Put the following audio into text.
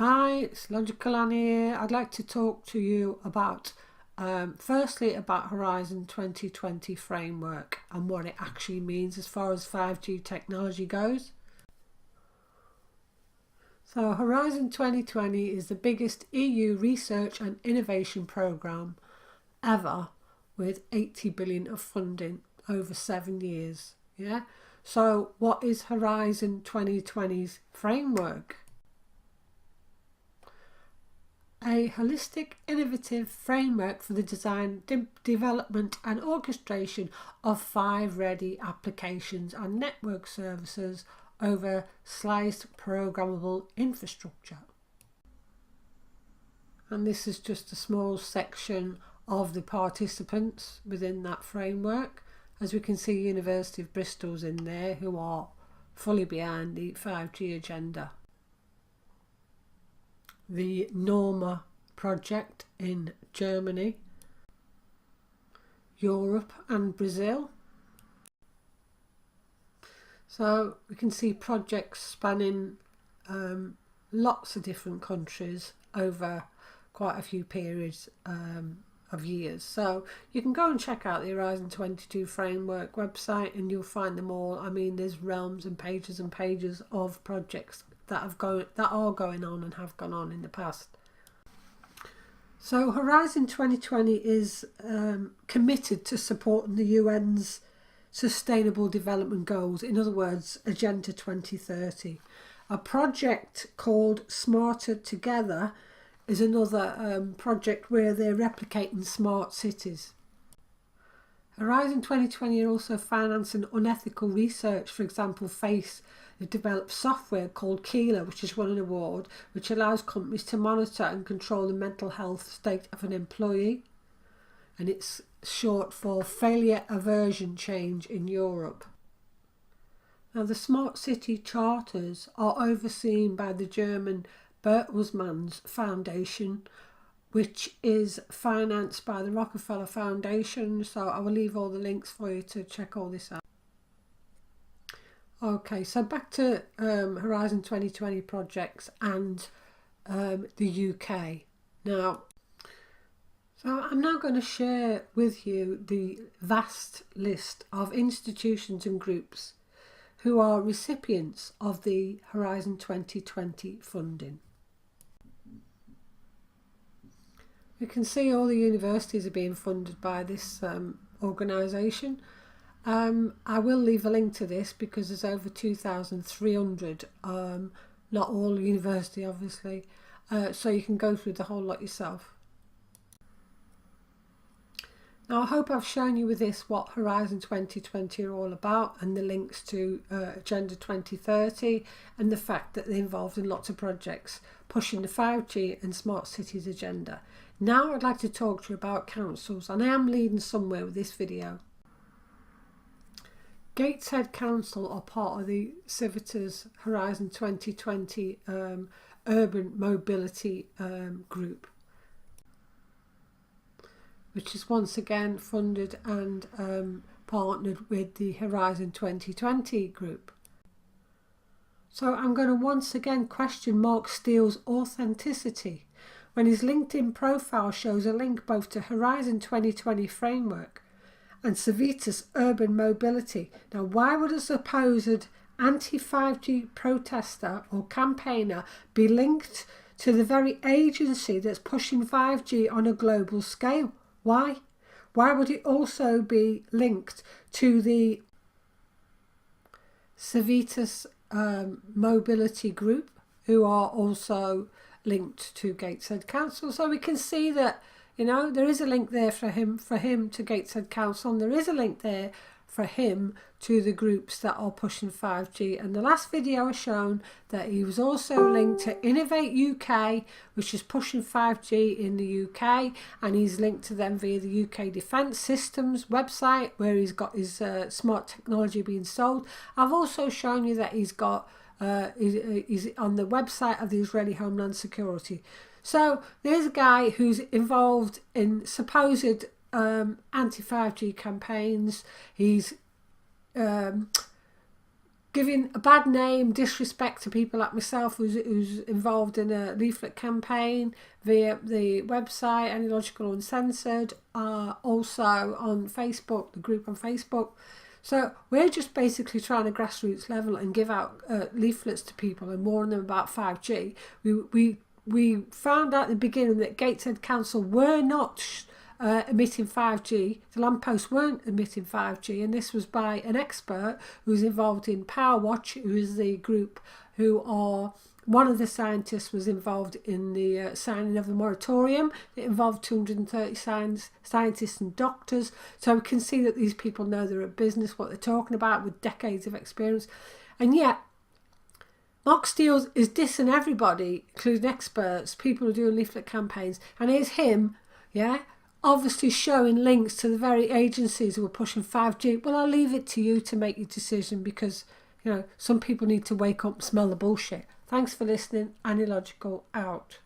Hi, it's Logical Annie here. I'd like to talk to you about firstly about Horizon 2020 framework and what it actually means as far as 5G technology goes. So Horizon 2020 is the biggest EU research and innovation programme ever, with 80 billion of funding over 7 years. Yeah. So what is Horizon 2020's framework? A holistic, innovative framework for the design, development and orchestration of 5 ready applications and network services over sliced programmable infrastructure. And this is just a small section of the participants within that framework. As we can see, University of Bristol's in there, who are fully behind the 5G agenda. The Norma project in Germany, Europe and Brazil. So we can see projects spanning lots of different countries over quite a few periods of years. So you can go and check out the Horizon 22 framework website and you'll find them all. I mean, there's realms and pages of projects that are going on and have gone on in the past. So Horizon 2020 is committed to supporting the UN's Sustainable Development Goals, in other words, Agenda 2030. A project called Smarter Together is another project where they're replicating smart cities. Horizon 2020 are also financing unethical research. For example, Face have developed software called Keeler, which has won an award, which allows companies to monitor and control the mental health state of an employee. And it's short for Failure Aversion Change in Europe. Now, the Smart City Charters are overseen by the German Bertelsmann Foundation, which is financed by the Rockefeller Foundation. So I will leave all the links for you to check all this out. Okay, so back to Horizon 2020 projects and the UK. Now, so I'm now going to share with you the vast list of institutions and groups who are recipients of the Horizon 2020 funding. You can see all the universities are being funded by this organisation. I will leave a link to this because there's over 2,300, not all university obviously, so you can go through the whole lot yourself. Now I hope I've shown you with this what Horizon 2020 are all about and the links to Agenda 2030 and the fact that they're involved in lots of projects pushing the 5G and smart cities agenda. Now I'd like to talk to you about councils, and I am leading somewhere with this video. Gateshead Council are part of the Civitas Horizon 2020 Urban Mobility Group, which is once again funded and partnered with the Horizon 2020 group. So I'm going to once again question Mark Steele's authenticity when his LinkedIn profile shows a link both to Horizon 2020 framework and Civitas Urban Mobility. Now, why would a supposed anti-5G protester or campaigner be linked to the very agency that's pushing 5G on a global scale? Why? Why would it also be linked to the Civitas Mobility Group, who are also linked to Gateshead Council? So we can see that, you know, there is a link there for him to Gateshead Council, and there is a link there for him to the groups that are pushing 5G. And the last video has shown that he was also linked to Innovate UK, which is pushing 5G in the UK, and he's linked to them via the UK Defence Systems website where he's got his smart technology being sold. I've also shown you that he's got he's on the website of the Israeli Homeland Security. So there's a guy who's involved in supposed anti-5G campaigns. He's giving a bad name, disrespect to people like myself who's involved in a leaflet campaign via the website, Anylogical Uncensored, also on Facebook, the group on Facebook. So we're just basically trying to grassroots level and give out leaflets to people and warn them about 5G. We found out at the beginning that Gateshead Council were not emitting 5G. The lampposts weren't emitting 5G, and this was by an expert who's involved in PowerWatch, who is the group who are, one of the scientists was involved in the signing of the moratorium. It involved 230 scientists and doctors. So we can see that these people know they're at business, what they're talking about, with decades of experience. And yet, Mark Steele is dissing everybody, including experts, people who are doing leaflet campaigns. And here's him, obviously showing links to the very agencies who are pushing 5G. Well, I'll leave it to you to make your decision, because, some people need to wake up and smell the bullshit. Thanks for listening. Anylogical out.